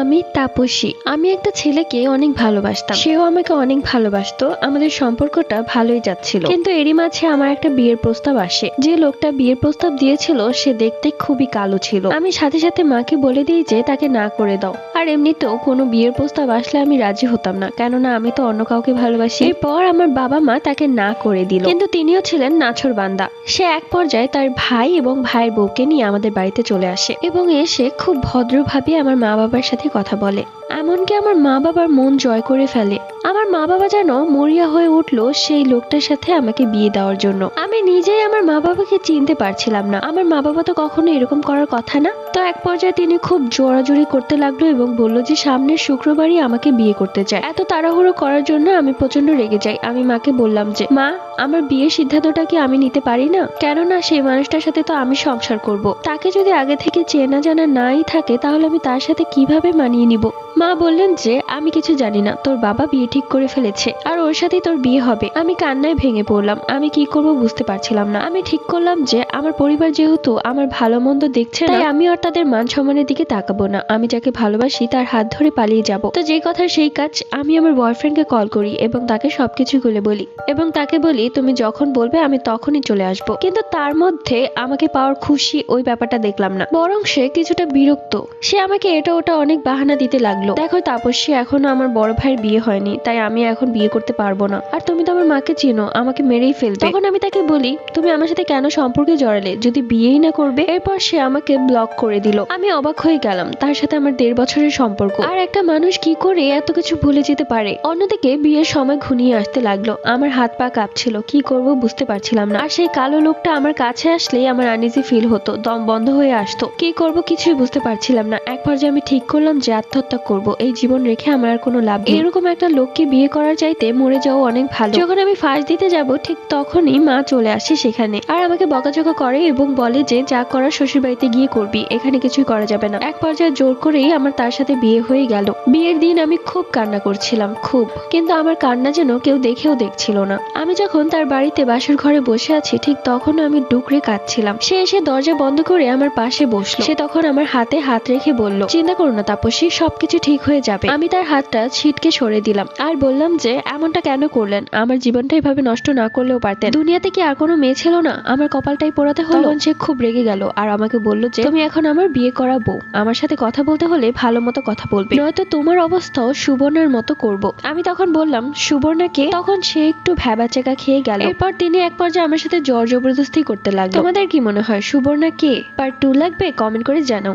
আমি তাপসী। আমি একটা ছেলেকে অনেক ভালোবাসতাম, সেও আমাকে অনেক ভালোবাসতো। আমাদের সম্পর্কটা ভালোই যাচ্ছিল, কিন্তু এরই মাঝে আমার একটা বিয়ের প্রস্তাব আসে। যে লোকটা বিয়ের প্রস্তাব দিয়েছিল সে দেখতে খুবই কালো ছিল। আমি সাথে সাথে মাকে বলে দিই যে তাকে না করে দাও। আর এমনিতেও কোনো বিয়ের প্রস্তাব আসলে আমি রাজি হতাম না, কেননা আমি তো অন্য কাউকে ভালোবাসি। এরপর আমার বাবা মা তাকে না করে দিল, কিন্তু তিনিও ছিলেন নাছোড়বান্দা। সে এক পর্যায়ে তার ভাই এবং ভাইয়ের বউকে নিয়ে আমাদের বাড়িতে চলে আসে এবং এসে খুব ভদ্রভাবে আমার মা বাবার সাথে কথা বলে, এমনকি আমার মা বাবার মন জয় করে ফেলে। আমার মা বাবা যেন মরিয়া হয়ে উঠলো সেই লোকটার সাথে আমাকে বিয়ে দেওয়ার জন্য। আমি নিজেই আমার মা বাবাকে চিনতে পারছিলাম না। আমার মা বাবা তো কখনো এরকম করার কথা না। তো এক পর্যায়ে তিনি খুব জোরাজুরি করতে লাগলো এবং বলল যে সামনের শুক্রবারই আমাকে বিয়ে করতে চায়। এত তাড়াহুড়ো করার জন্য আমি প্রচন্ড রেগে যাই। আমি মাকে বললাম যে মা, আমার বিয়ের সিদ্ধান্তটা কি আমি নিতে পারি না? কেননা সেই মানুষটার সাথে তো আমি সংসার করব। তাকে যদি আগে থেকে চেনা জানা নাই থাকে তাহলে আমি তার সাথে কিভাবে মানিয়ে নিব? মা বললেন যে আমি কিছু জানি না, তোর বাবা বিয়ে ঠিক করে ফেলেছে আর ওর সাথেই তোর বিয়ে হবে। আমি কান্নায় ভেঙে পড়লাম। আমি কি করব বুঝতে পারছিলাম না। আমি ঠিক করলাম যে আমার পরিবার যেহেতু আমার ভালো মন্দ দেখছে না, তাই আমি আর তাদের মান সম্মানের দিকে তাকাবো না। আমি যাকে ভালোবাসি তার হাত ধরে পালিয়ে যাব। তো যে কথা সেই কাজ। আমি আমার বয়ফ্রেন্ডকে কল করি এবং তাকে সবকিছু খুলে বলি এবং তাকে বলি তুমি যখন বলবে আমি তখনই চলে আসব। কিন্তু তার মধ্যে আমাকে পাওয়ার খুশি ওই ব্যাপারটা দেখলাম না, বরং সে কিছুটা বিরক্ত। সে আমাকে এটা ওটা অনেক বাহানা দিতে লাগলো। দেখো তাপস্যি, এখনো আমার বড় ভাইয়ের বিয়ে হয়নি, তাই আমি এখন বিয়ে করতে পারবো না। আর তুমি তো আমার মাকে চিনো, আমাকে মেরেই ফেলবে। তখন আমি তাকে বলি তুমি আমার সাথে কেন সম্পর্কে জড়ালে যদি বিয়েই না করবে? এরপর সে আমাকে ব্লক করে দিল। আমি অবাক হয়ে গেলাম। তার সাথে আমার 1.5 বছরের সম্পর্ক, আর একটা মানুষ কি করে এত কিছু ভুলে যেতে পারে? অন্যদিকে বিয়ের সময় ঘনিয়ে আসতে লাগলো। আমার হাত পা কাঁপছিল, কি করব বুঝতে পারছিলাম না। আর সেই কালো লোকটা আমার কাছে আসলেই আমার আনইজি ফিল হতো, দম বন্ধ হয়ে আসতো। কি করব কিছুই বুঝতে পারছিলাম না। এক পর্যায়ে আমি ঠিক করলাম যে আত্মহত্যা করব। এই জীবন রেখে আমার আর কোনো লাভ নেই। এরকম একটা লোককে বিয়ে করার চাইতে মরে যাওয়া অনেক ভালো। যখন আমি ফাঁস দিতে যাব ঠিক তখনই মা চলে আসে সেখানে, আর আমাকে বকাঝকা করে এবং বলে যে যা করার শ্বশুর বাড়িতে গিয়ে করবি, এখানে কিছুই করা যাবে না। এক পর্যায়ে জোর করেই আমার তার সাথে বিয়ে হয়ে গেল। বিয়ের দিন আমি খুব কান্না করছিলাম, খুব। কিন্তু আমার কান্না যেন কেউ দেখেও দেখছিল না। আমি যখন তার বাড়িতে বাসর ঘরে বসে আছি ঠিক তখন আমি ডুকরে কাঁদছিলাম। সে এসে দরজা বন্ধ করে আমার পাশে বসলো। সে তখন আমার হাতে হাত রেখে বলল, চিন্তা করো না তাপসী, সবকিছু ঠিক হয়ে যাবে। আমি তার হাতটা ছিটকে সরে দিলাম আর বললাম যে এমনটা কেন করলেন? আমার জীবনটা এভাবে নষ্ট না করলেও পারতেন। দুনিয়াতে কি আর কোনো মেয়ে ছিল না? আমার কপালটাই পোড়াতে হলো। তখন সে খুব রেগে গেল আর আমাকে বলল যে তুমি এখন আমার বিয়ে করা বউ, আমার সাথে কথা বলতে হলে ভালো মতো কথা বলবে, নয়তো তোমার অবস্থাও সুবর্ণার মতো করব। আমি তখন বললাম সুবর্ণাকে? তখন সে একটু ভ্যাবাচেকা খেয়ে গেল। এরপর তিনি এক পর্যায়ে আমার সাথে জোর জবরদস্তি করতে লাগলো। তোমাদের কি মনে হয় সুবর্ণা কে? পার্ট 2 লাগবে? কমেন্ট করে জানাও।